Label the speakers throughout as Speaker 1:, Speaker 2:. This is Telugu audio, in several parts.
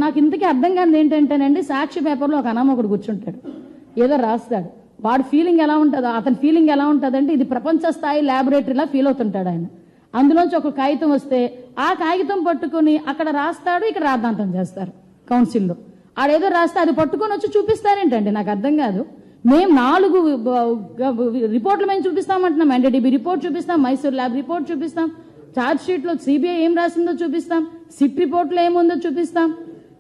Speaker 1: నాకు ఇంతకీ అర్థం కాదు ఏంటంటేనండి, సాక్షి పేపర్లో ఒక అనామకుడు కూర్చుంటాడు, ఏదో రాస్తాడు. వాడి ఫీలింగ్ ఎలా ఉంటుందో, అతని ఫీలింగ్ ఎలా ఉంటుందంటే ఇది ప్రపంచ స్థాయి ల్యాబొరేటరీలా ఫీల్ అవుతుంటాడు ఆయన. అందులోంచి ఒక కాగితం వస్తే ఆ కాగితం పట్టుకుని అక్కడ రాస్తాడు, ఇక్కడ రాద్ధాంతం చేస్తారు కౌన్సిల్లో. ఆడేదో రాస్తే అది పట్టుకొని వచ్చి చూపిస్తారేంటండి, నాకు అర్థం కాదు. మేము 4 రిపోర్ట్లు మేము చూపిస్తామంటున్నాం. ఎన్డీడీబీ రిపోర్ట్ చూపిస్తాం, మైసూర్ ల్యాబ్ రిపోర్ట్ చూపిస్తాం, ఛార్జ్ షీట్లో సిబిఐ ఏం రాసిందో చూపిస్తాం, సిట్ రిపోర్ట్లో ఏముందో చూపిస్తాం.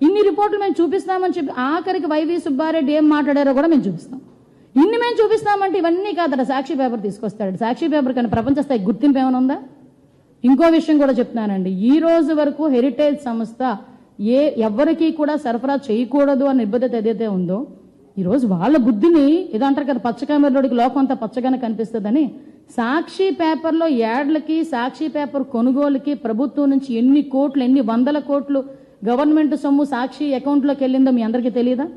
Speaker 1: ఇన్ని రిపోర్ట్లు మేము చూపిస్తామని చెప్పి ఆఖరికి వైవి సుబ్బారెడ్డి ఏం మాట్లాడారో కూడా మేము చూపిస్తాం. ఇన్ని మేము చూపిస్తామంటే ఇవన్నీ కాదట సాక్షి పేపర్ తీసుకొస్తాడు. సాక్షి పేపర్ కానీ ప్రపంచ స్థాయి గుర్తింపు ఏమైనా ఉందా? ఇంకో విషయం కూడా చెప్తున్నానండి, ఈ రోజు వరకు హెరిటేజ్ సంస్థ ఎవరికి కూడా సరఫరా చేయకూడదు అనే నిబద్ధత ఏదైతే ఉందో, ఈరోజు వాళ్ళ బుద్ధిని ఏదో అంటారు కదా, పచ్చకామెరలోడికి లోకం అంతా పచ్చగానే కనిపిస్తుందని సాక్షి పేపర్లో యాడ్లకి, సాక్షి పేపర్ కొనుగోలుకి ప్రభుత్వం నుంచి ఎన్ని కోట్లు, ఎన్ని వందల కోట్లు గవర్నమెంట్ సొమ్ము సాక్షి అకౌంట్లోకి వెళ్ళిందో మీ అందరికీ తెలియదా?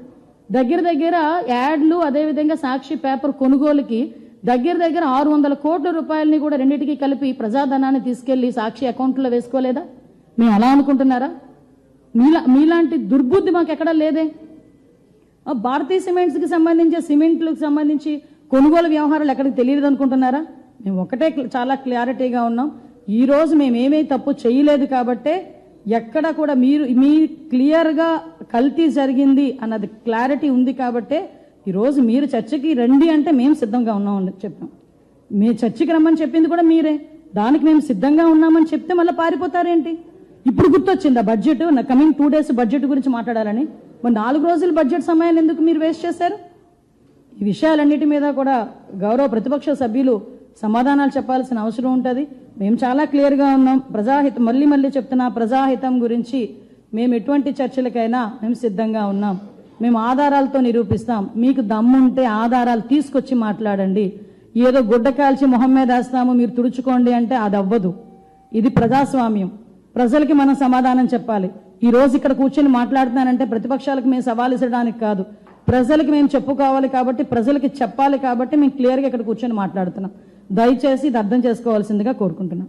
Speaker 1: దగ్గర యాడ్లు, అదేవిధంగా సాక్షి పేపర్ కొనుగోలుకి దగ్గర 600 కోట్ల రూపాయలని కూడా రెండింటికి కలిపి ప్రజాధనాన్ని తీసుకెళ్లి సాక్షి అకౌంట్లో వేసుకోలేదా? మేము అలా అనుకుంటున్నారా? మీలాంటి దుర్బుద్ధి మాకు ఎక్కడా లేదే. భారతీయ సిమెంట్స్కి సంబంధించి, సిమెంట్లకు సంబంధించి కొనుగోలు వ్యవహారాలు ఎక్కడికి తెలియదు అనుకుంటున్నారా? మేము ఒకటే చాలా క్లారిటీగా ఉన్నాం, ఈరోజు మేమేమీ తప్పు చేయలేదు కాబట్టే ఎక్కడ కూడా మీ క్లియర్గా కల్తీ జరిగింది అన్నది క్లారిటీ ఉంది కాబట్టే ఈరోజు మీరు చర్చకి రండి అంటే మేము సిద్ధంగా ఉన్నామని చెప్పాం. మీ చర్చకి రమ్మని చెప్పింది కూడా మీరే, దానికి మేము సిద్ధంగా ఉన్నామని చెప్తే మళ్ళీ పారిపోతారేంటి? ఇప్పుడు గుర్తొచ్చింది ఆ బడ్జెట్, కమింగ్ 2 days బడ్జెట్ గురించి మాట్లాడాలని. మరి 4 రోజులు బడ్జెట్ సమయాన్ని ఎందుకు మీరు వేస్ట్ చేశారు? ఈ విషయాలన్నిటి మీద కూడా గౌరవ ప్రతిపక్ష సభ్యులు సమాధానాలు చెప్పాల్సిన అవసరం ఉంటుంది. మేము చాలా క్లియర్గా ఉన్నాం. ప్రజాహితం, మళ్ళీ చెప్తున్నా, ప్రజాహితం గురించి మేము ఎటువంటి చర్చలకైనా మేము సిద్ధంగా ఉన్నాం. మేము ఆధారాలతో నిరూపిస్తాం. మీకు దమ్ముంటే ఆధారాలు తీసుకొచ్చి మాట్లాడండి. ఏదో గుడ్డ కాల్చి మొహం మీద వేస్తాము మీరు తుడుచుకోండి అంటే అది అవ్వదు. ఇది ప్రజాస్వామ్యం, ప్రజలకి మనం సమాధానం చెప్పాలి. ఈ రోజు ఇక్కడ కూర్చొని మాట్లాడుతున్నానంటే ప్రతిపక్షాలకు మేము సవాల్ ఇవ్వడానికి కాదు, ప్రజలకి మేము చెప్పుకోవాలి కాబట్టి, ప్రజలకి చెప్పాలి కాబట్టి మేము క్లియర్గా ఇక్కడ కూర్చొని మాట్లాడుతున్నాం. దయచేసి ఇది అర్థం చేసుకోవాల్సిందిగా కోరుకుంటున్నాం.